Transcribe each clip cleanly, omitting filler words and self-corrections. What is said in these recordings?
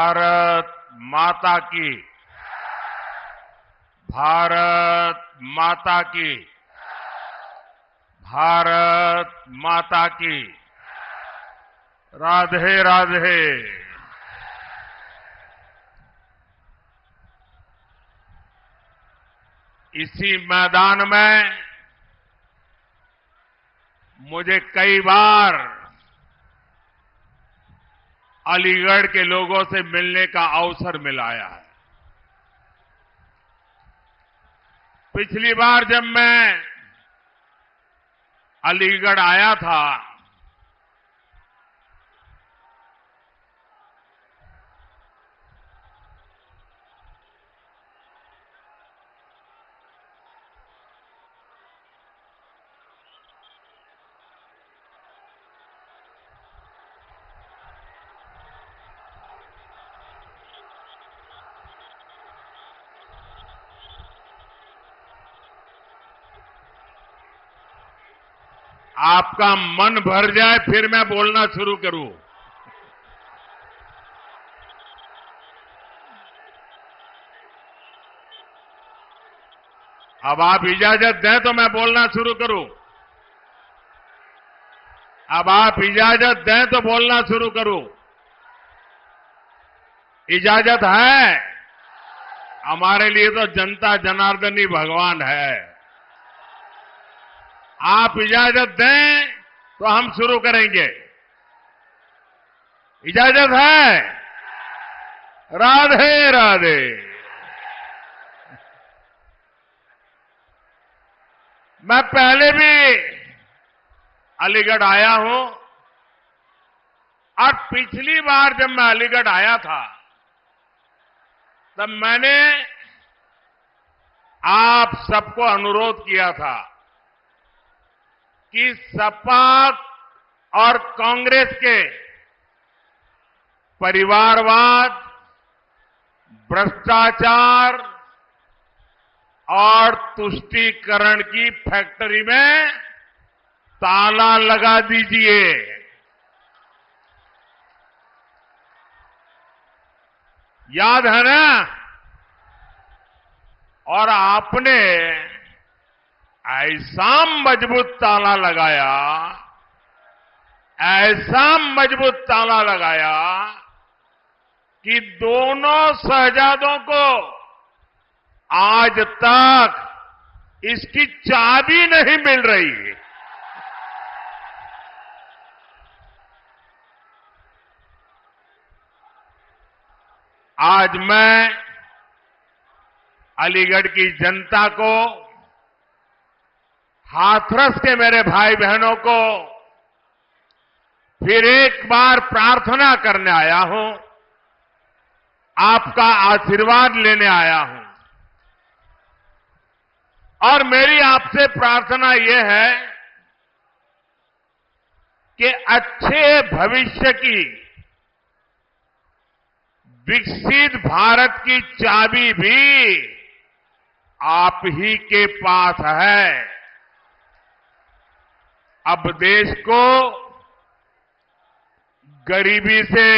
भारत माता की, भारत माता की, भारत माता की। राधे राधे। इसी मैदान में मुझे कई बार अलीगढ़ के लोगों से मिलने का अवसर मिला है। पिछली बार जब मैं अलीगढ़ आया था आपका मन भर जाए फिर मैं बोलना शुरू करूं। अब आप इजाजत दें तो मैं बोलना शुरू करूं। अब आप इजाजत दें तो बोलना शुरू करूं। इजाजत है? हमारे लिए तो जनता जनार्दन ही भगवान है। आप इजाजत दें तो हम शुरू करेंगे। इजाजत है? राधे राधे। मैं पहले भी अलीगढ़ आया हूं और पिछली बार जब मैं अलीगढ़ आया था तब मैंने आप सबको अनुरोध किया था कि सपा और कांग्रेस के परिवारवाद, भ्रष्टाचार और तुष्टीकरण की फैक्ट्री में ताला लगा दीजिए। याद है ना? और आपने ऐसा मजबूत ताला लगाया, ऐसा मजबूत ताला लगाया कि दोनों शहजादों को आज तक इसकी चाबी नहीं मिल रही। आज मैं अलीगढ़ की जनता को, हाथरस के मेरे भाई बहनों को फिर एक बार प्रार्थना करने आया हूं, आपका आशीर्वाद लेने आया हूं। और मेरी आपसे प्रार्थना यह है कि अच्छे भविष्य की, विकसित भारत की चाबी भी आप ही के पास है। अब देश को गरीबी से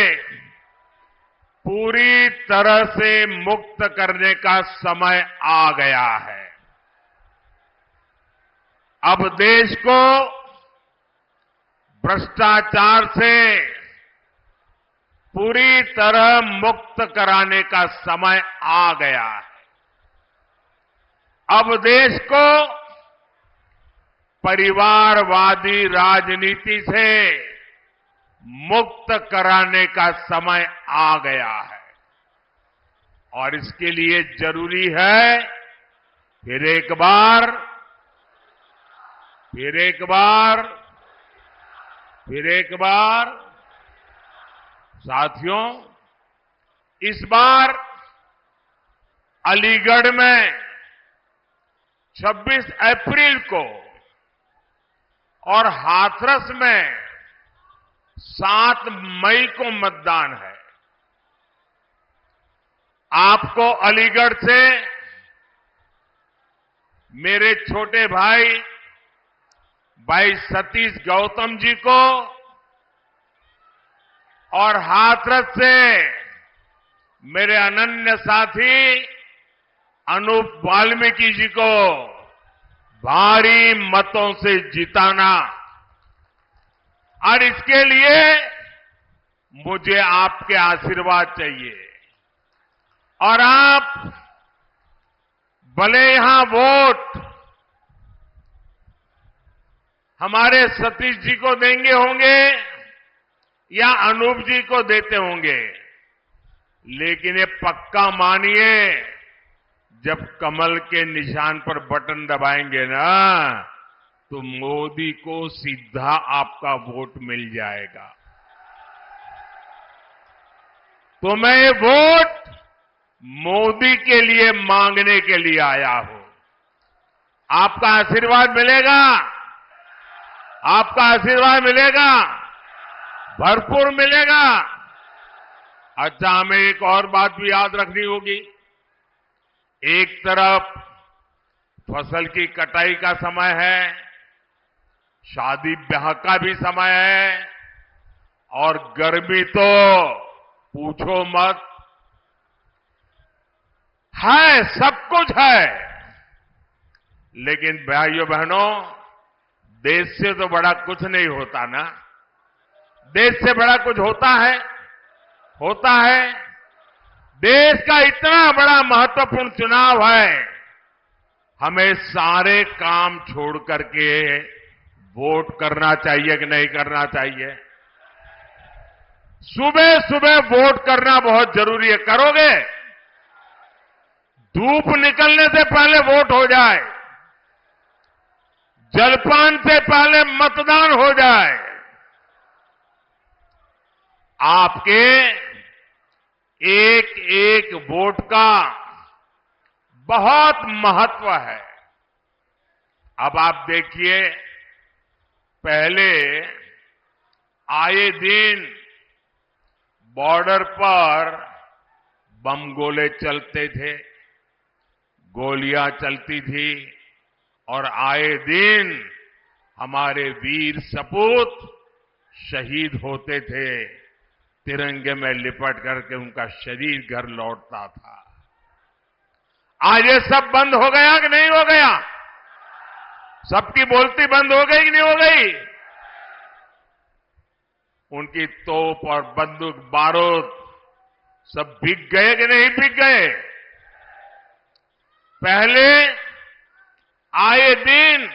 पूरी तरह से मुक्त करने का समय आ गया है। अब देश को भ्रष्टाचार से पूरी तरह मुक्त कराने का समय आ गया है। अब देश को परिवारवादी राजनीति से मुक्त कराने का समय आ गया है। और इसके लिए जरूरी है फिर एक बार, फिर एक बार, फिर एक बार साथियों, इस बार अलीगढ़ में 26 अप्रैल को और हाथरस में 7 मई को मतदान है। आपको अलीगढ़ से मेरे छोटे भाई सतीश गौतम जी को और हाथरस से मेरे अनन्य साथी अनूप वाल्मीकि जी को भारी मतों से जिताना, और इसके लिए मुझे आपके आशीर्वाद चाहिए। और आप भले यहां वोट हमारे सतीश जी को देंगे होंगे या अनूप जी को देते होंगे, लेकिन ये पक्का मानिए, जब कमल के निशान पर बटन दबाएंगे ना, तो मोदी को सीधा आपका वोट मिल जाएगा। तो मैं ये वोट मोदी के लिए मांगने के लिए आया हूं। आपका आशीर्वाद मिलेगा, आपका आशीर्वाद मिलेगा, भरपूर मिलेगा। अच्छा, हमें एक और बात भी याद रखनी होगी। एक तरफ फसल की कटाई का समय है, शादी ब्याह का भी समय है, और गर्मी तो पूछो मत, है, सब कुछ है। लेकिन भाइयों बहनों, देश से तो बड़ा कुछ नहीं होता ना। देश से बड़ा कुछ होता है? होता है। देश का इतना बड़ा महत्वपूर्ण चुनाव है, हमें सारे काम छोड़ करके वोट करना चाहिए कि नहीं करना चाहिए? सुबह सुबह वोट करना बहुत जरूरी है। करोगे? धूप निकलने से पहले वोट हो जाए, जलपान से पहले मतदान हो जाए। आपके एक एक वोट का बहुत महत्व है। अब आप देखिए, पहले आए दिन बॉर्डर पर बम गोले चलते थे, गोलियां चलती थी, और आए दिन हमारे वीर सपूत शहीद होते थे। तिरंगे में लिपट करके उनका शरीर घर लौटता था। आज ये सब बंद हो गया कि नहीं हो गया? सबकी बोलती बंद हो गई कि नहीं हो गई? उनकी तोप और बंदूक बारूद सब बिक गए कि नहीं बिक गए? पहले आए दिन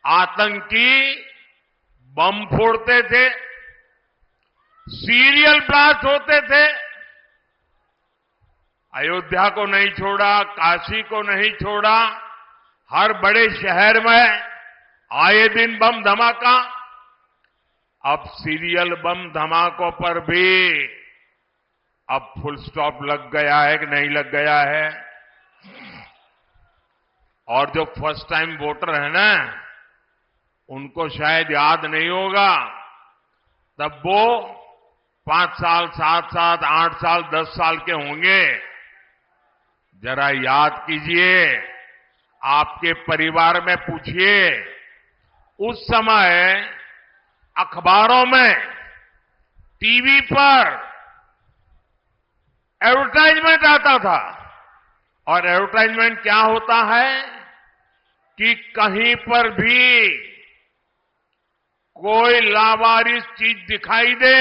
आतंकी बम फोड़ते थे, सीरियल ब्लास्ट होते थे। अयोध्या को नहीं छोड़ा, काशी को नहीं छोड़ा, हर बड़े शहर में आए दिन बम धमाका। अब सीरियल बम धमाकों पर भी अब फुल स्टॉप लग गया है कि नहीं लग गया है? और जो फर्स्ट टाइम वोटर है ना, उनको शायद याद नहीं होगा। तब वो 5 साल, 7 साल, 8 साल, 10 साल के होंगे। जरा याद कीजिए, आपके परिवार में पूछिए, उस समय अखबारों में, टीवी पर एडवर्टाइजमेंट आता था। और एडवर्टाइजमेंट क्या होता है कि कहीं पर भी कोई लावारिस चीज दिखाई दे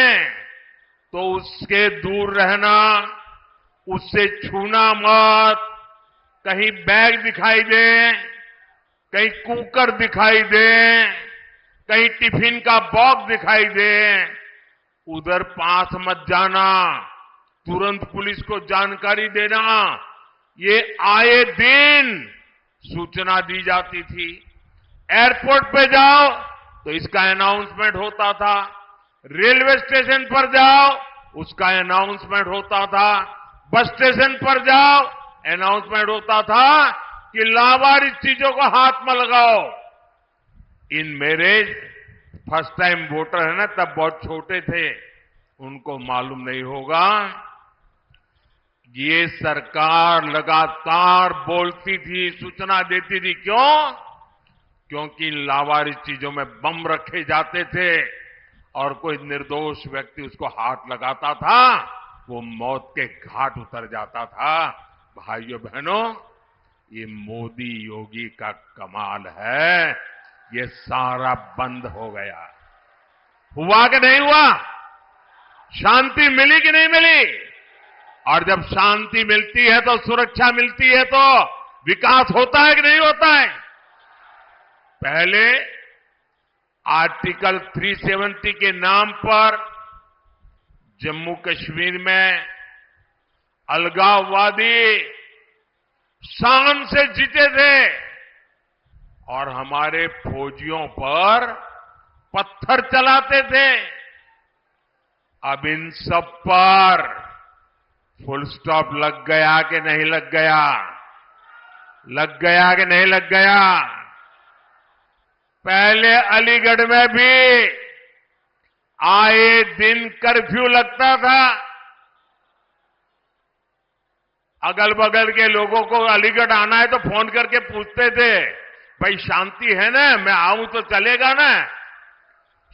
तो उसके दूर रहना, उससे छूना मत। कहीं बैग दिखाई दे, कहीं कुकर दिखाई दे, कहीं टिफिन का बॉक्स दिखाई दे, उधर पास मत जाना, तुरंत पुलिस को जानकारी देना। ये आए दिन सूचना दी जाती थी। एयरपोर्ट पे जाओ तो इसका अनाउंसमेंट होता था, रेलवे स्टेशन पर जाओ उसका अनाउंसमेंट होता था, बस स्टेशन पर जाओ अनाउंसमेंट होता था कि लावारिस चीजों को हाथ में लगाओ। इन मेरे फर्स्ट टाइम वोटर है ना, तब बहुत छोटे थे, उनको मालूम नहीं होगा। ये सरकार लगातार बोलती थी, सूचना देती थी। क्यों? क्योंकि लावारिस चीजों में बम रखे जाते थे और कोई निर्दोष व्यक्ति उसको हाथ लगाता था वो मौत के घाट उतर जाता था। भाइयों बहनों, ये मोदी योगी का कमाल है, ये सारा बंद हो गया। हुआ कि नहीं हुआ? शांति मिली कि नहीं मिली? और जब शांति मिलती है तो सुरक्षा मिलती है तो विकास होता है कि नहीं होता है? पहले आर्टिकल 370 के नाम पर जम्मू कश्मीर में अलगाववादी शान से जीते थे और हमारे फौजियों पर पत्थर चलाते थे। अब इन सब पर फुल स्टॉप लग गया कि नहीं लग गया? लग गया कि नहीं लग गया? पहले अलीगढ़ में भी आए दिन कर्फ्यू लगता था। अगल बगल के लोगों को अलीगढ़ आना है तो फोन करके पूछते थे, भाई शांति है ना, मैं आऊं तो चलेगा ना?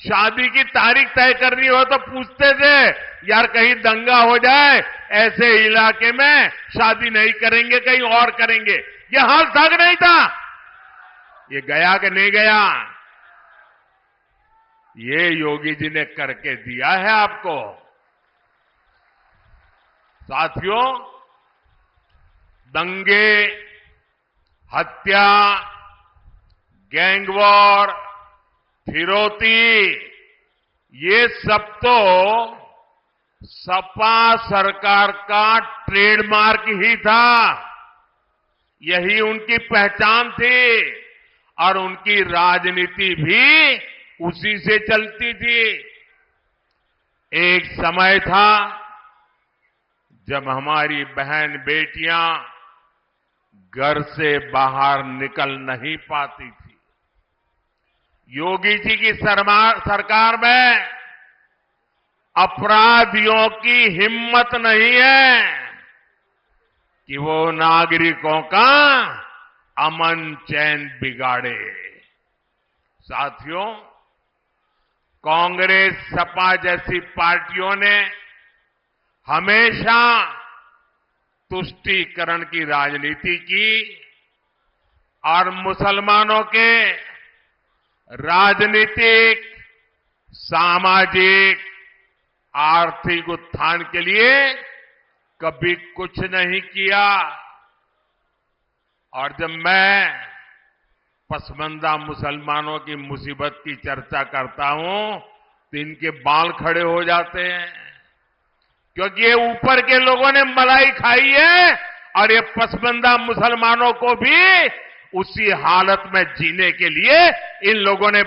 शादी की तारीख तय करनी हो तो पूछते थे, यार कहीं दंगा हो जाए, ऐसे इलाके में शादी नहीं करेंगे, कहीं और करेंगे। ये हाल था कि नहीं था? ये गया कि नहीं गया? ये योगी जी ने करके दिया है आपको। साथियों, दंगे, हत्या, गैंग वॉर, फिरौती, ये सब तो सपा सरकार का ट्रेडमार्क ही था। यही उनकी पहचान थी और उनकी राजनीति भी उसी से चलती थी। एक समय था जब हमारी बहन बेटियां घर से बाहर निकल नहीं पाती थी। योगी जी की सरकार में अपराधियों की हिम्मत नहीं है कि वो नागरिकों का अमन चैन बिगाड़े। साथियों, कांग्रेस, सपा जैसी पार्टियों ने हमेशा तुष्टीकरण की राजनीति की और मुसलमानों के राजनीतिक, सामाजिक, आर्थिक उत्थान के लिए कभी कुछ नहीं किया। और जब मैं पसमंदा मुसलमानों की मुसीबत की चर्चा करता हूं तो इनके बाल खड़े हो जाते हैं, क्योंकि ये ऊपर के लोगों ने मलाई खाई है और ये पसमंदा मुसलमानों को भी उसी हालत में जीने के लिए इन लोगों ने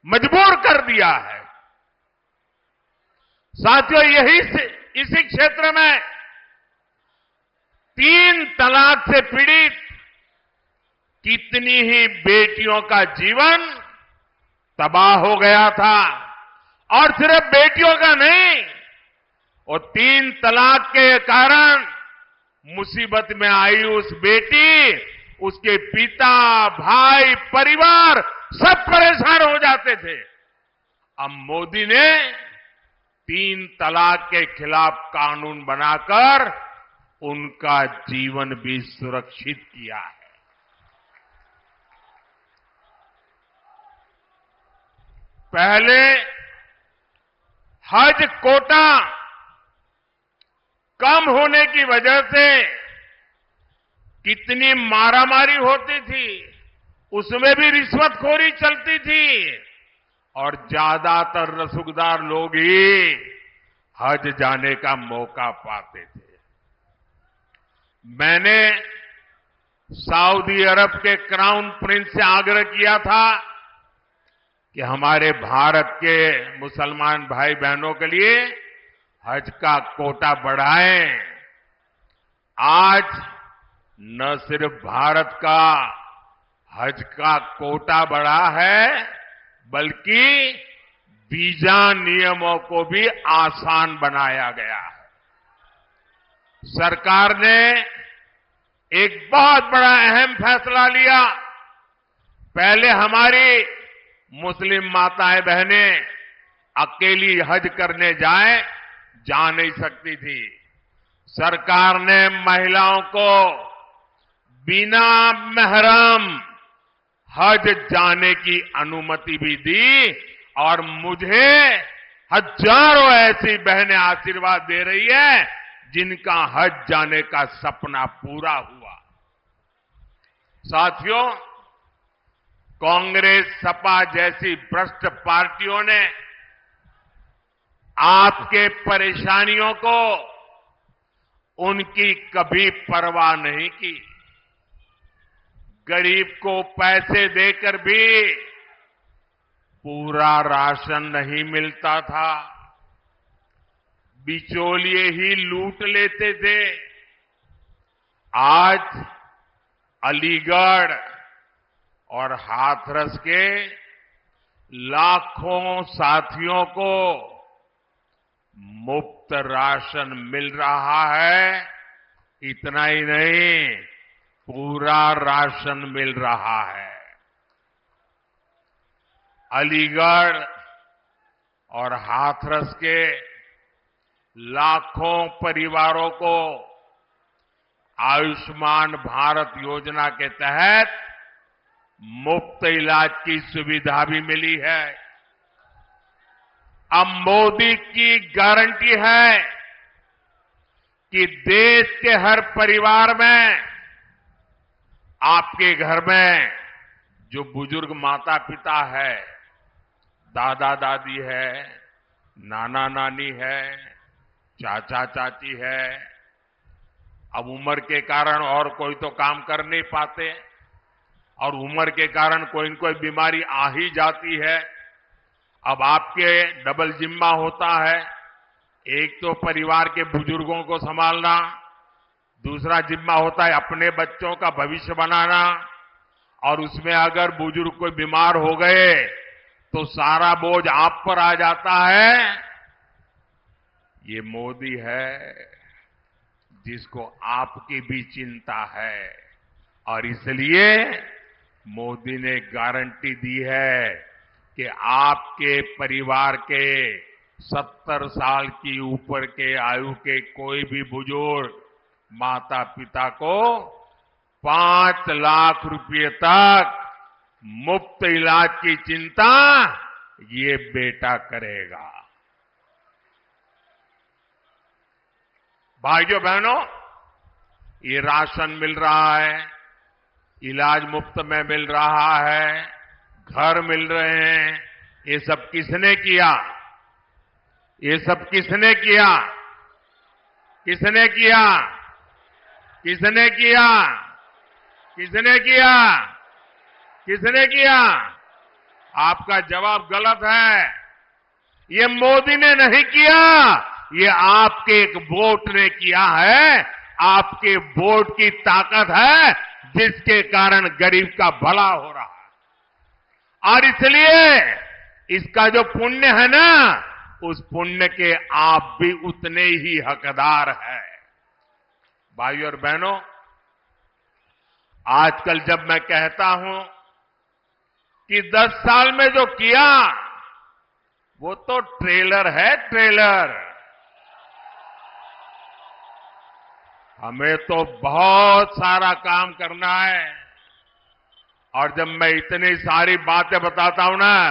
मजबूर कर दिया है। साथियों, इसी क्षेत्र में 3 तलाक से पीड़ित कितनी ही बेटियों का जीवन तबाह हो गया था। और सिर्फ बेटियों का नहीं, और 3 तलाक के कारण मुसीबत में आई उस बेटी, उसके पिता, भाई, परिवार सब परेशान हो जाते थे। अब मोदी ने 3 तलाक के खिलाफ कानून बनाकर उनका जीवन भी सुरक्षित किया है। पहले हज कोटा कम होने की वजह से कितनी मारामारी होती थी, उसमें भी रिश्वतखोरी चलती थी और ज्यादातर रसूखदार लोग ही हज जाने का मौका पाते थे। मैंने सऊदी अरब के क्राउन प्रिंस से आग्रह किया था कि हमारे भारत के मुसलमान भाई बहनों के लिए हज का कोटा बढ़ाएं। आज न सिर्फ भारत का हज का कोटा बढ़ा है, बल्कि वीजा नियमों को भी आसान बनाया गया है। सरकार ने एक बहुत बड़ा अहम फैसला लिया। पहले हमारी मुस्लिम माताएं बहनें अकेली हज करने जाएं, जा नहीं सकती थी। सरकार ने महिलाओं को बिना महरम हज जाने की अनुमति भी दी और मुझे हजारों ऐसी बहनें आशीर्वाद दे रही है जिनका हज जाने का सपना पूरा हुआ। साथियों, कांग्रेस, सपा जैसी भ्रष्ट पार्टियों ने आपके परेशानियों को उनकी कभी परवाह नहीं की। गरीब को पैसे देकर भी पूरा राशन नहीं मिलता था, बिचौलिए ही लूट लेते थे। आज अलीगढ़ और हाथरस के लाखों साथियों को मुफ्त राशन मिल रहा है। इतना ही नहीं, पूरा राशन मिल रहा है। अलीगढ़ और हाथरस के लाखों परिवारों को आयुष्मान भारत योजना के तहत मुफ्त इलाज की सुविधा भी मिली है। अब मोदी की गारंटी है कि देश के हर परिवार में, आपके घर में जो बुजुर्ग माता पिता है, दादा दादी है, नाना नानी है, चाचा चाची है, अब उम्र के कारण और कोई तो काम कर नहीं पाते और उम्र के कारण कोई न कोई बीमारी आ ही जाती है। अब आपके डबल जिम्मा होता है, एक तो परिवार के बुजुर्गों को संभालना, दूसरा जिम्मा होता है अपने बच्चों का भविष्य बनाना, और उसमें अगर बुजुर्ग कोई बीमार हो गए तो सारा बोझ आप पर आ जाता है। ये मोदी है जिसको आपकी भी चिंता है और इसलिए मोदी ने गारंटी दी है कि आपके परिवार के 70 साल की ऊपर के आयु के कोई भी बुजुर्ग माता पिता को 5 लाख रुपए तक मुफ्त इलाज की चिंता ये बेटा करेगा। भाइयों बहनों, ये राशन मिल रहा है, इलाज मुफ्त में मिल रहा है, घर मिल रहे हैं, ये सब किसने किया? ये सब किसने किया? किसने किया? किसने किया? किसने किया? किसने किया? आपका जवाब गलत है। ये मोदी ने नहीं किया, ये आपके एक वोट ने किया है। आपके वोट की ताकत है जिसके कारण गरीब का भला हो रहा है। और इसलिए इसका जो पुण्य है ना, उस पुण्य के आप भी उतने ही हकदार हैं। भाइयों और बहनों, आजकल जब मैं कहता हूं कि 10 साल में जो किया वो तो ट्रेलर है, ट्रेलर। हमें तो बहुत सारा काम करना है। और जब मैं इतनी सारी बातें बताता हूं ना,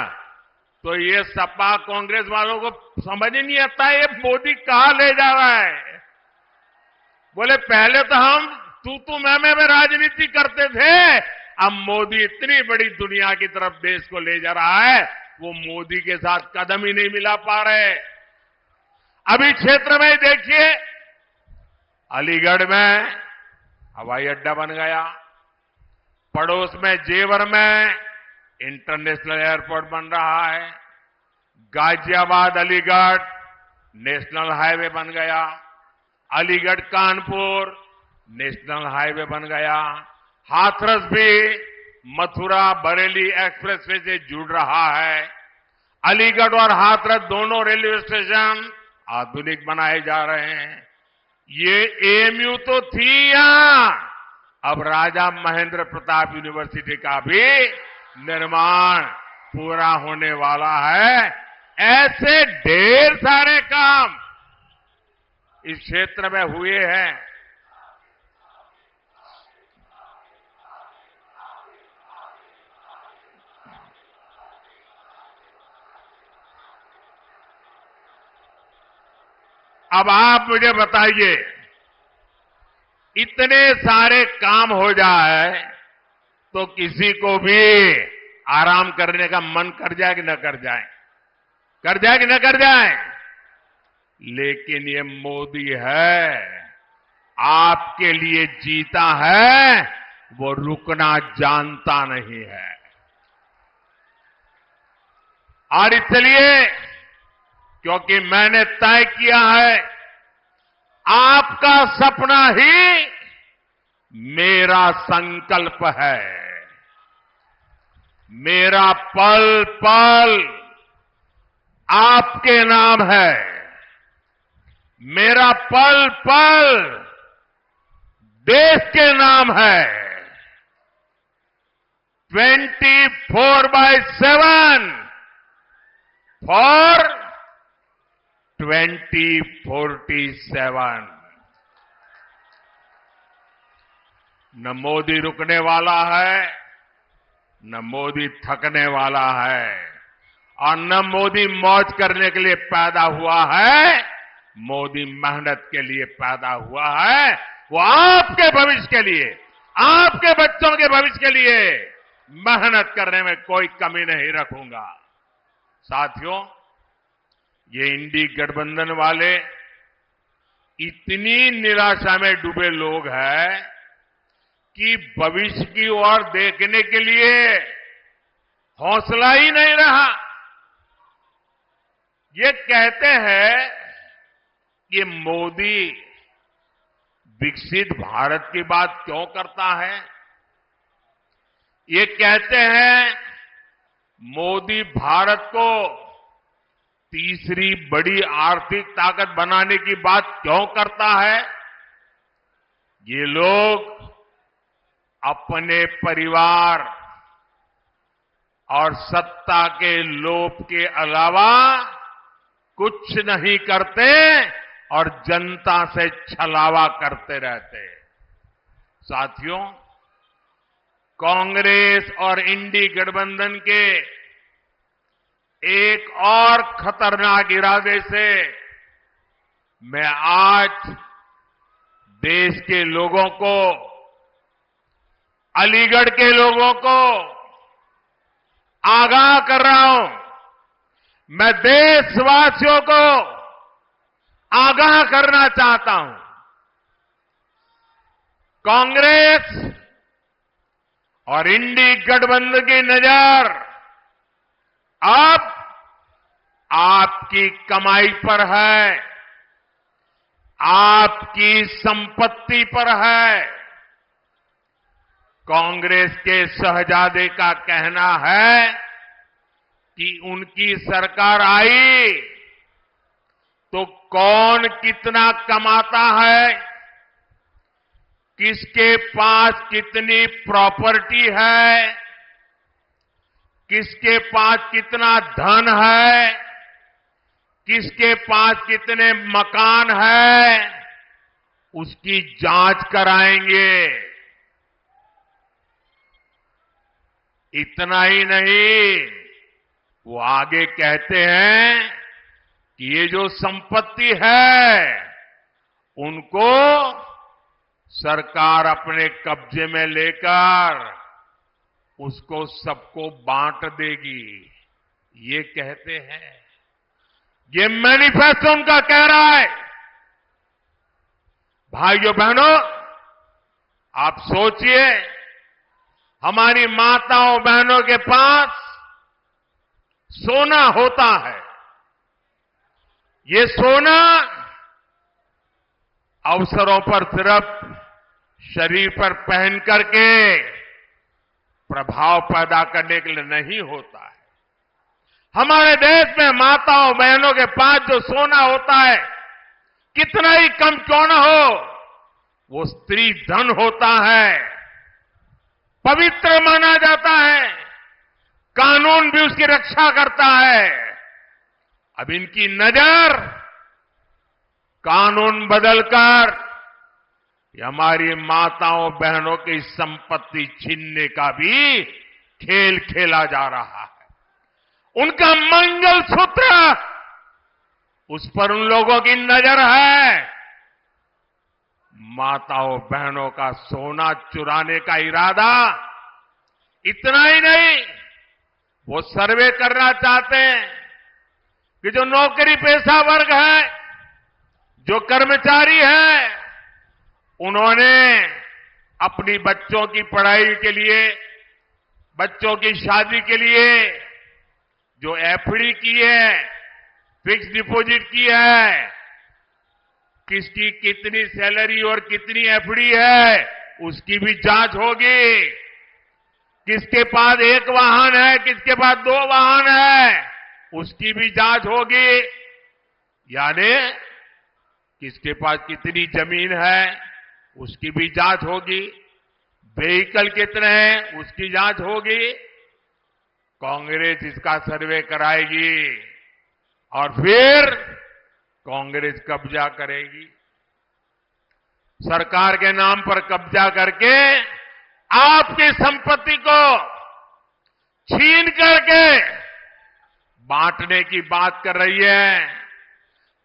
तो ये सपा कांग्रेस वालों को समझ ही नहीं आता ये मोदी कहां ले जा रहा है। बोले पहले तो हम तू मैं राजनीति करते थे, अब मोदी इतनी बड़ी दुनिया की तरफ देश को ले जा रहा है, वो मोदी के साथ कदम ही नहीं मिला पा रहे। अभी क्षेत्र में देखिए, अलीगढ़ में हवाई अड्डा बन गया, पड़ोस में जेवर में इंटरनेशनल एयरपोर्ट बन रहा है, गाजियाबाद अलीगढ़ नेशनल हाईवे बन गया, अलीगढ़ कानपुर नेशनल हाईवे बन गया, हाथरस भी मथुरा बरेली एक्सप्रेसवे से जुड़ रहा है। अलीगढ़ और हाथरस दोनों रेलवे स्टेशन आधुनिक बनाए जा रहे हैं। ये एएमयू तो थी यहां, अब राजा महेंद्र प्रताप यूनिवर्सिटी का भी निर्माण पूरा होने वाला है। ऐसे ढेर सारे काम इस क्षेत्र में हुए हैं। अब आप मुझे बताइए, इतने सारे काम हो जाए तो किसी को भी आराम करने का मन कर जाए कि न कर जाए? कर जाए कि न कर जाए? लेकिन ये मोदी है, आपके लिए जीता है, वो रुकना जानता नहीं है। और इसलिए क्योंकि मैंने तय किया है, आपका सपना ही मेरा संकल्प है। मेरा पल पल आपके नाम है। मेरा पल पल देश के नाम है। 24/7 फॉर 2047। न मोदी रुकने वाला है, न मोदी थकने वाला है, और न मोदी मौज करने के लिए पैदा हुआ है। मोदी मेहनत के लिए पैदा हुआ है। वो आपके भविष्य के लिए, आपके बच्चों के भविष्य के लिए मेहनत करने में कोई कमी नहीं रखूंगा। साथियों, ये इंडी गठबंधन वाले इतनी निराशा में डूबे लोग हैं कि भविष्य की ओर देखने के लिए हौसला ही नहीं रहा। ये कहते हैं कि मोदी विकसित भारत की बात क्यों करता है? ये कहते हैं मोदी भारत को तीसरी बड़ी आर्थिक ताकत बनाने की बात क्यों करता है? ये लोग अपने परिवार और सत्ता के लोभ के अलावा कुछ नहीं करते और जनता से छलावा करते रहते। साथियों, कांग्रेस और इंडी गठबंधन के एक और खतरनाक इरादे से मैं आज देश के लोगों को, अलीगढ़ के लोगों को आगाह कर रहा हूं। मैं देशवासियों को आगाह करना चाहता हूं। कांग्रेस और इंडी गठबंधन की नजर अब आपकी कमाई पर है, आपकी संपत्ति पर है। कांग्रेस के शहजादे का कहना है कि उनकी सरकार आई तो कौन कितना कमाता है, किसके पास कितनी प्रॉपर्टी है, किसके पास कितना धन है, किसके पास कितने मकान है, उसकी जांच कराएंगे। इतना ही नहीं, वो आगे कहते हैं कि ये जो संपत्ति है उनको सरकार अपने कब्जे में लेकर उसको सबको बांट देगी, ये कहते हैं। ये मैनिफेस्टो उनका कह रहा है। भाइयों बहनों, आप सोचिए, हमारी माताओं बहनों के पास सोना होता है। ये सोना अवसरों पर सिर्फ शरीर पर पहन करके प्रभाव पैदा करने के लिए नहीं होता है। हमारे देश में माताओं बहनों के पास जो सोना होता है, कितना ही कम क्यों न हो, वो स्त्री धन होता है, पवित्र माना जाता है, कानून भी उसकी रक्षा करता है। अब इनकी नजर कानून बदलकर हमारी माताओं बहनों की संपत्ति छीनने का भी खेल खेला जा रहा है। उनका मंगलसूत्र, उस पर उन लोगों की नजर है। माताओं बहनों का सोना चुराने का इरादा, इतना ही नहीं, वो सर्वे करना चाहते हैं कि जो नौकरी पेशा वर्ग है, जो कर्मचारी है, उन्होंने अपनी बच्चों की पढ़ाई के लिए, बच्चों की शादी के लिए जो एफडी की है, फिक्स डिपॉजिट की है, किसकी कितनी सैलरी और कितनी एफडी है, उसकी भी जांच होगी। किसके पास एक वाहन है, किसके पास 2 वाहन है, उसकी भी जांच होगी। यानी किसके पास कितनी जमीन है, उसकी भी जांच होगी। व्हीकल कितने हैं, उसकी जांच होगी। कांग्रेस इसका सर्वे कराएगी और फिर कांग्रेस कब्जा करेगी। सरकार के नाम पर कब्जा करके आपकी संपत्ति को छीन करके बांटने की बात कर रही है।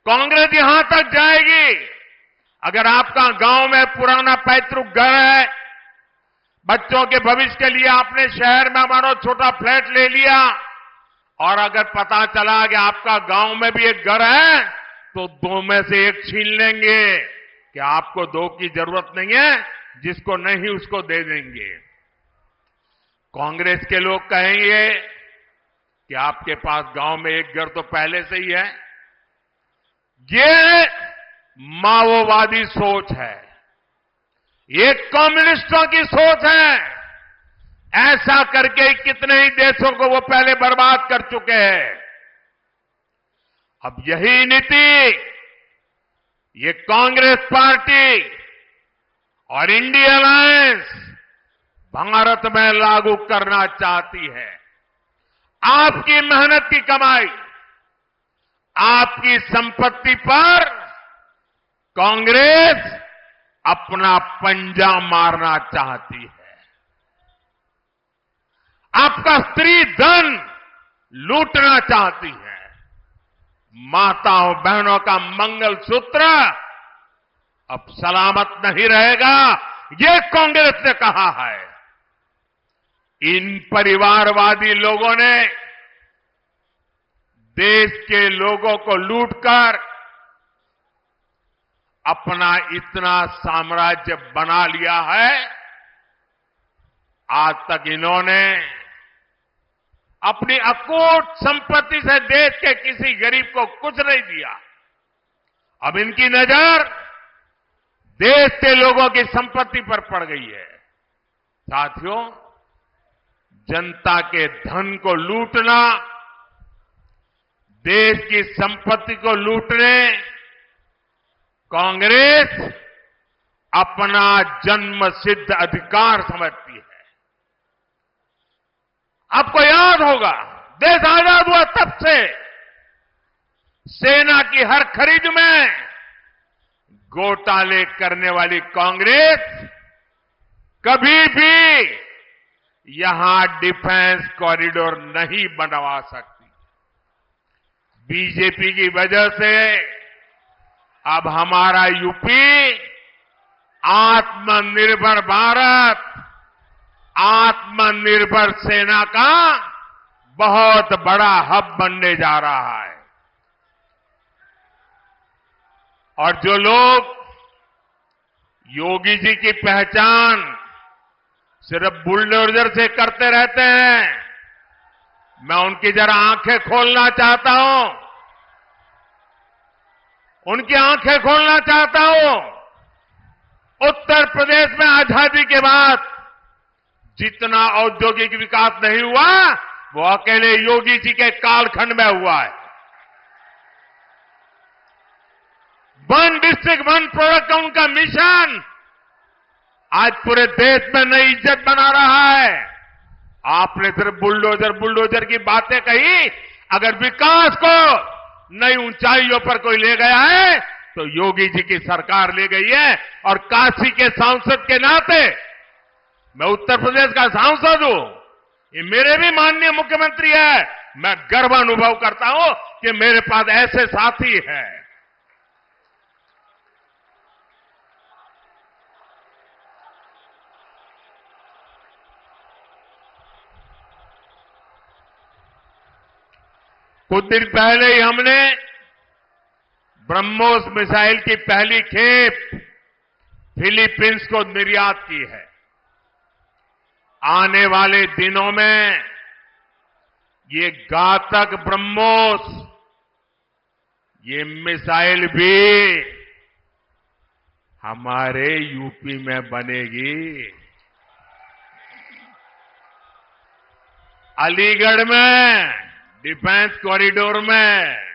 कांग्रेस यहां तक जाएगी, अगर आपका गांव में पुराना पैतृक घर है, बच्चों के भविष्य के लिए आपने शहर में मानो छोटा फ्लैट ले लिया, और अगर पता चला कि आपका गांव में भी एक घर है, तो 2 में से 1 छीन लेंगे कि आपको 2 की जरूरत नहीं है, जिसको नहीं उसको दे देंगे। कांग्रेस के लोग कहेंगे कि आपके पास गांव में एक घर तो पहले से ही है। ये माओवादी सोच है, ये कम्युनिस्टों की सोच है। ऐसा करके कितने ही देशों को वो पहले बर्बाद कर चुके हैं। अब यही नीति ये कांग्रेस पार्टी और इंडिया अलायंस भारत में लागू करना चाहती है। आपकी मेहनत की कमाई, आपकी संपत्ति पर कांग्रेस अपना पंजा मारना चाहती है। आपका स्त्री धन लूटना चाहती है। माताओं बहनों का मंगलसूत्र अब सलामत नहीं रहेगा, ये कांग्रेस ने कहा है। इन परिवारवादी लोगों ने देश के लोगों को लूटकर अपना इतना साम्राज्य बना लिया है। आज तक इन्होंने अपनी अकूट संपत्ति से देश के किसी गरीब को कुछ नहीं दिया। अब इनकी नजर देश के लोगों की संपत्ति पर पड़ गई है। साथियों, जनता के धन को लूटना, देश की संपत्ति को लूटने कांग्रेस अपना जन्मसिद्ध अधिकार समझती है। आपको याद होगा, देश आजाद हुआ तब से सेना की हर खरीद में घोटाले करने वाली कांग्रेस कभी भी यहां डिफेंस कॉरिडोर नहीं बनवा सकती। बीजेपी की वजह से अब हमारा यूपी आत्मनिर्भर भारत, आत्मनिर्भर सेना का बहुत बड़ा हब बनने जा रहा है। और जो लोग योगी जी की पहचान सिर्फ बुलडोजर से करते रहते हैं, मैं उनकी जरा आंखें खोलना चाहता हूं, उनकी आंखें खोलना चाहता हूं। उत्तर प्रदेश में आजादी के बाद जितना औद्योगिक विकास नहीं हुआ, वो अकेले योगी जी के कालखंड में हुआ है। 1 डिस्ट्रिक्ट 1 प्रोडक्ट का उनका मिशन आज पूरे देश में नई इज्जत बना रहा है। आपने सिर्फ बुलडोजर की बातें कही, अगर विकास को नई ऊंचाइयों पर कोई ले गया है तो योगी जी की सरकार ले गई है। और काशी के सांसद के नाते मैं उत्तर प्रदेश का सांसद हूं, ये मेरे भी माननीय मुख्यमंत्री है। मैं गर्व अनुभव करता हूं कि मेरे पास ऐसे साथी हैं। कुछ दिन पहले ही हमने ब्रह्मोस मिसाइल की पहली खेप फिलीपींस को निर्यात की है। आने वाले दिनों में ये घातक ब्रह्मोस, ये मिसाइल भी हमारे यूपी में बनेगी। अलीगढ़ में डिफेंस कॉरिडोर में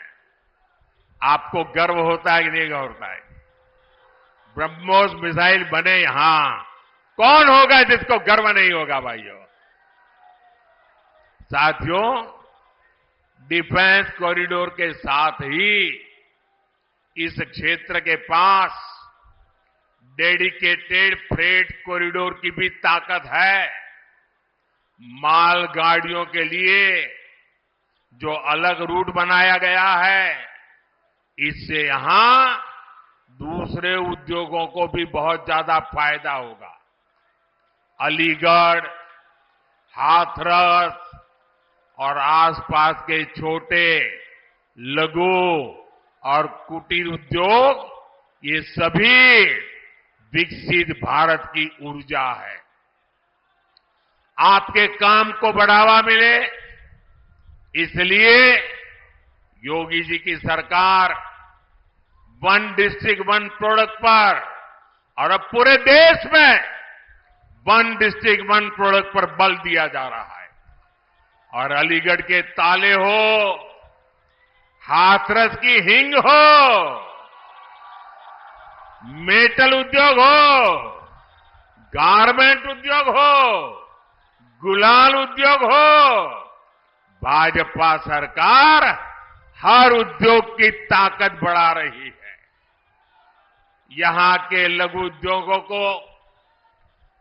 आपको गर्व होता है कि नहीं होता है? ब्रह्मोस मिसाइल बने यहां, कौन होगा जिसको गर्व नहीं होगा भाइयों? साथियों, डिफेंस कॉरिडोर के साथ ही इस क्षेत्र के पास डेडिकेटेड फ्रेट कॉरिडोर की भी ताकत है। मालगाड़ियों के लिए जो अलग रूट बनाया गया है, इससे यहां दूसरे उद्योगों को भी बहुत ज्यादा फायदा होगा। अलीगढ़, हाथरस और आसपास के छोटे, लघु और कुटीर उद्योग, ये सभी विकसित भारत की ऊर्जा है। आपके काम को बढ़ावा मिले, इसलिए योगी जी की सरकार वन डिस्ट्रिक्ट वन प्रोडक्ट पर और अब पूरे देश में वन डिस्ट्रिक्ट वन प्रोडक्ट पर बल दिया जा रहा है। और अलीगढ़ के ताले हो, हाथरस की हिंग हो, मेटल उद्योग हो, गारमेंट उद्योग हो, गुलाल उद्योग हो, भाजपा सरकार हर उद्योग की ताकत बढ़ा रही है। यहां के लघु उद्योगों को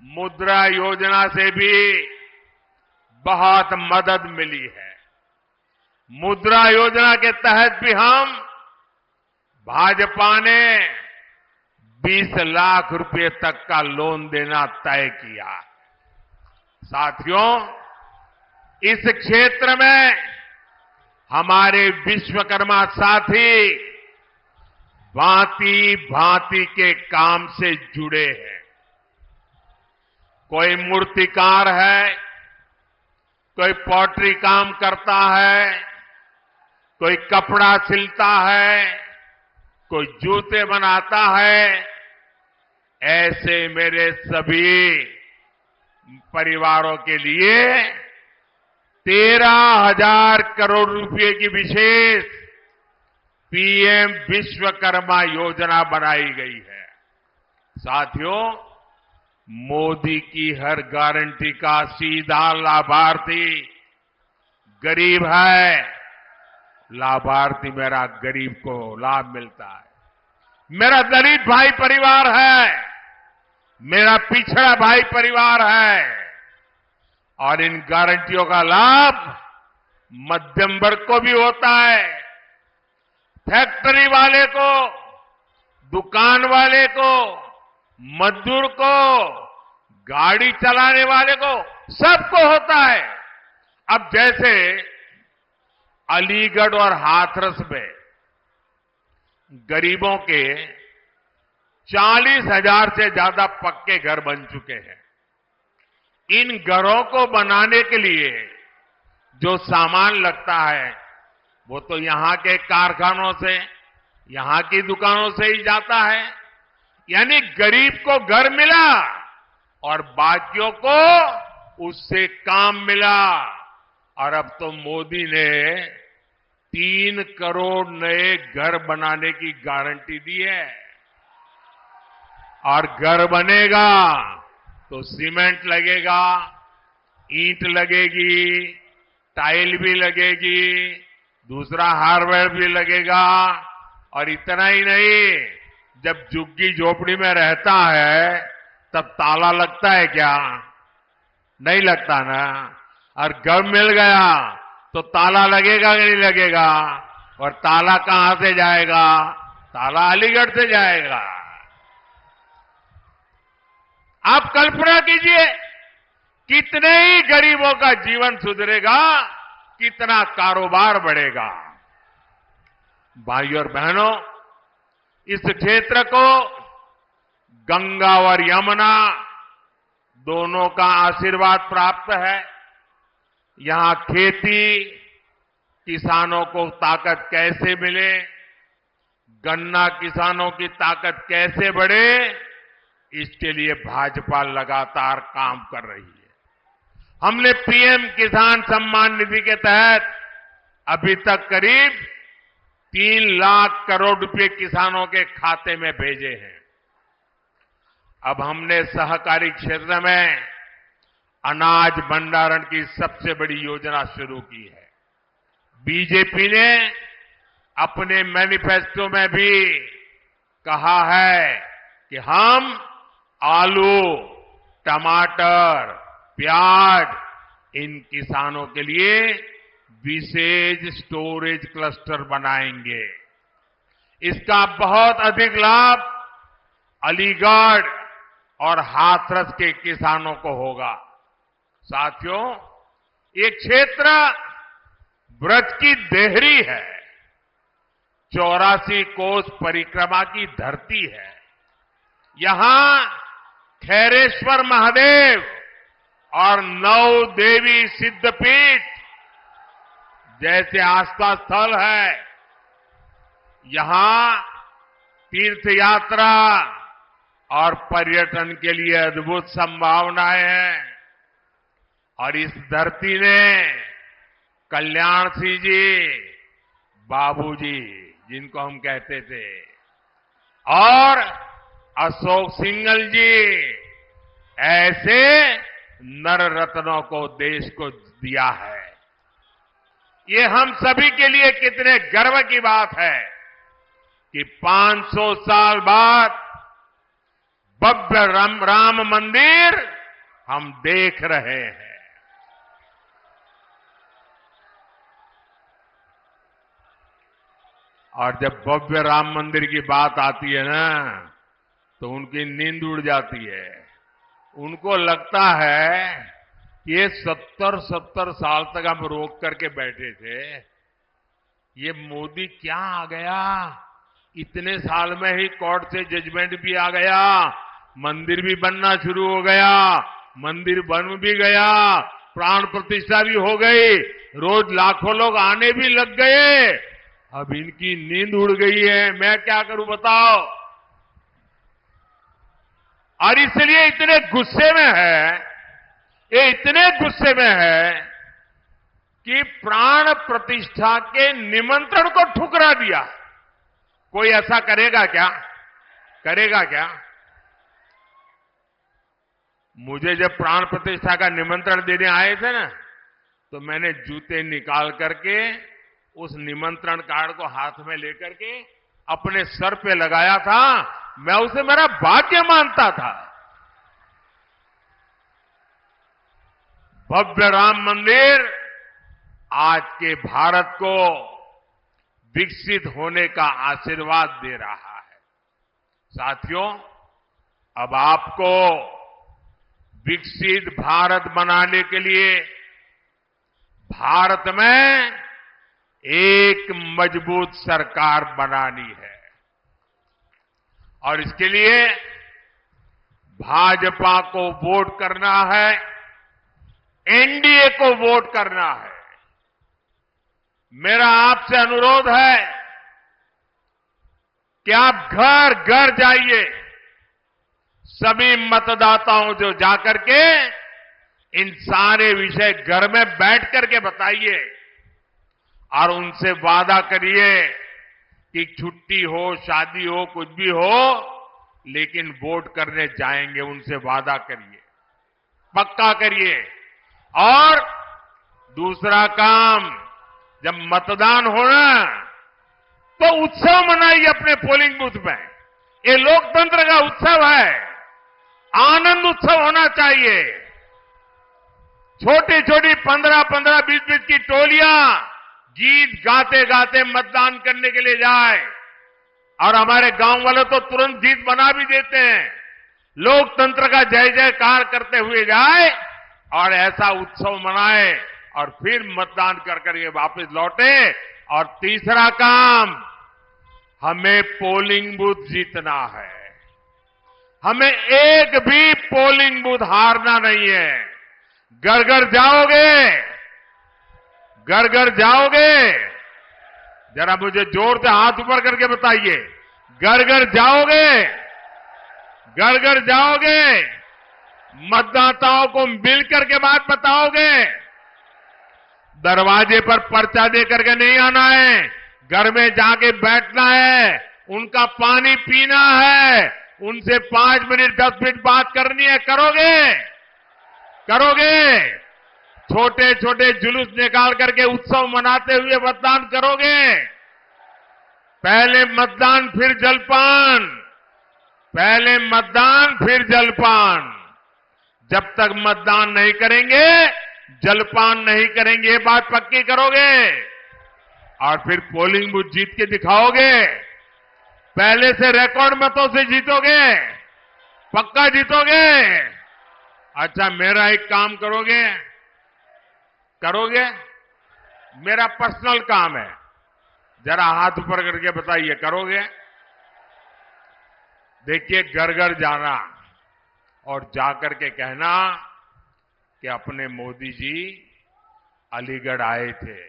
मुद्रा योजना से भी बहुत मदद मिली है। मुद्रा योजना के तहत भी हम भाजपा ने 20 लाख रुपए तक का लोन देना तय किया। साथियों, इस क्षेत्र में हमारे विश्वकर्मा साथी भांति भांति के काम से जुड़े हैं। कोई मूर्तिकार है, कोई पॉटरी काम करता है, कोई कपड़ा सिलता है, कोई जूते बनाता है। ऐसे मेरे सभी परिवारों के लिए 13,000 करोड़ रुपए की विशेष पीएम विश्वकर्मा योजना बनाई गई है। साथियों, मोदी की हर गारंटी का सीधा लाभार्थी गरीब है। लाभार्थी मेरा गरीब को लाभ मिलता है। मेरा दलित भाई परिवार है, मेरा पिछड़ा भाई परिवार है। और इन गारंटियों का लाभ मध्यम वर्ग को भी होता है। फैक्ट्री वाले को, दुकान वाले को, मजदूर को, गाड़ी चलाने वाले को, सबको होता है। अब जैसे अलीगढ़ और हाथरस में गरीबों के 40,000 से ज्यादा पक्के घर बन चुके हैं। इन घरों को बनाने के लिए जो सामान लगता है वो तो यहां के कारखानों से, यहां की दुकानों से ही जाता है। यानी गरीब को घर मिला और बाकियों को उससे काम मिला। और अब तो मोदी ने 3 करोड़ नए घर बनाने की गारंटी दी है। और घर बनेगा तो सीमेंट लगेगा, ईंट लगेगी, टाइल भी लगेगी, दूसरा हार्डवेयर भी लगेगा और इतना ही नहीं, जब झुग्गी झोपड़ी में रहता है तब ताला लगता है क्या? नहीं लगता ना। और घर मिल गया तो ताला लगेगा कि नहीं लगेगा? और ताला कहां से जाएगा? ताला अलीगढ़ से जाएगा। आप कल्पना कीजिए, कितने ही गरीबों का जीवन सुधरेगा, कितना कारोबार बढ़ेगा। भाइयों और बहनों, इस क्षेत्र को गंगा और यमुना दोनों का आशीर्वाद प्राप्त है। यहां खेती, किसानों को ताकत कैसे मिले, गन्ना किसानों की ताकत कैसे बढ़े, इसके लिए भाजपा लगातार काम कर रही है। हमने पीएम किसान सम्मान निधि के तहत अभी तक करीब 3 लाख करोड़ रुपए किसानों के खाते में भेजे हैं। अब हमने सहकारी क्षेत्र में अनाज भंडारण की सबसे बड़ी योजना शुरू की है। बीजेपी ने अपने मैनिफेस्टो में भी कहा है कि हम आलू, टमाटर, प्याज इन किसानों के लिए विशेष स्टोरेज क्लस्टर बनाएंगे। इसका बहुत अधिक लाभ अलीगढ़ और हाथरस के किसानों को होगा। साथियों, ये क्षेत्र ब्रज की देहरी है, 84 कोस परिक्रमा की धरती है। यहां खैरेश्वर महादेव और 9 देवी सिद्धपीठ जैसे आस्था स्थल है। यहां तीर्थ यात्रा और पर्यटन के लिए अद्भुत संभावनाएं हैं। और इस धरती ने कल्याण सिंह जी, बाबूजी जिनको हम कहते थे, और अशोक सिंघल जी ऐसे नर रत्नों को देश को दिया है। ये हम सभी के लिए कितने गर्व की बात है कि 500 साल बाद भव्य राम मंदिर हम देख रहे हैं। और जब भव्य राम मंदिर की बात आती है ना, तो उनकी नींद उड़ जाती है। उनको लगता है कि ये 70 साल तक हम रोक करके बैठे थे, ये मोदी क्या आ गया, इतने साल में ही कोर्ट से जजमेंट भी आ गया, मंदिर भी बनना शुरू हो गया, मंदिर बन भी गया, प्राण प्रतिष्ठा भी हो गई, रोज लाखों लोग आने भी लग गए। अब इनकी नींद उड़ गई है, मैं क्या करूं बताओ। और इसलिए इतने गुस्से में है, ये इतने गुस्से में है कि प्राण प्रतिष्ठा के निमंत्रण को ठुकरा दिया। कोई ऐसा करेगा क्या? करेगा क्या? मुझे जब प्राण प्रतिष्ठा का निमंत्रण देने आए थे ना, तो मैंने जूते निकाल करके उस निमंत्रण कार्ड को हाथ में लेकर के अपने सर पे लगाया था। मैं उसे मेरा भाग्य मानता था। भव्य राम मंदिर आज के भारत को विकसित होने का आशीर्वाद दे रहा है। साथियों, अब आपको विकसित भारत बनाने के लिए भारत में एक मजबूत सरकार बनानी है। और इसके लिए भाजपा को वोट करना है, एनडीए को वोट करना है। मेरा आपसे अनुरोध है कि आप घर घर जाइए, सभी मतदाताओं जो जाकर के इन सारे विषय घर में बैठ करके बताइए और उनसे वादा करिए कि छुट्टी हो, शादी हो, कुछ भी हो, लेकिन वोट करने जाएंगे। उनसे वादा करिए, पक्का करिए। और दूसरा काम, जब मतदान होना तो उत्सव मनाइए अपने पोलिंग बूथ में। ये लोकतंत्र का उत्सव है, आनंद उत्सव होना चाहिए। छोटी छोटी 15-15, 20-20 की टोलियां गीत गाते गाते मतदान करने के लिए जाए, और हमारे गांव वाले तो तुरंत गीत बना भी देते हैं। लोकतंत्र का जय जयकार करते हुए जाए और ऐसा उत्सव मनाए और फिर मतदान कर करके वापस लौटे। और तीसरा काम, हमें पोलिंग बूथ जीतना है। हमें एक भी पोलिंग बूथ हारना नहीं है। घर घर जाओगे, घर घर जाओगे, जरा मुझे जोर से हाथ ऊपर करके बताइए, घर घर जाओगे, घर घर जाओगे, मतदाताओं को मिलकर के बात बताओगे। दरवाजे पर पर्चा दे करके नहीं आना है, घर में जाके बैठना है, उनका पानी पीना है, उनसे 5 मिनट 10 मिनट बात करनी है। करोगे? करोगे? छोटे छोटे जुलूस निकाल करके उत्सव मनाते हुए मतदान करोगे? पहले मतदान फिर जलपान, पहले मतदान फिर जलपान। जब तक मतदान नहीं करेंगे, जलपान नहीं करेंगे, ये बात पक्की करोगे? और फिर पोलिंग बूथ जीत के दिखाओगे? पहले से रिकॉर्ड मतों से जीतोगे? पक्का जीतोगे? अच्छा, मेरा एक काम करोगे? करोगे? मेरा पर्सनल काम है, जरा हाथ ऊपर करके बताइए, करोगे? देखिए, घर घर जाना और जाकर के कहना कि अपने मोदी जी अलीगढ़ आए थे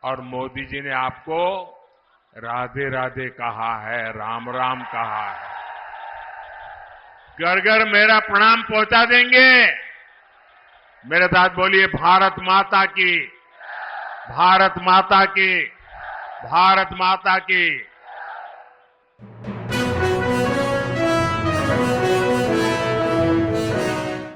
और मोदी जी ने आपको राधे राधे कहा है, राम राम कहा है। घर घर मेरा प्रणाम पहुंचा देंगे। मेरे साथ बोलिए, भारत माता की, भारत माता की, भारत माता की।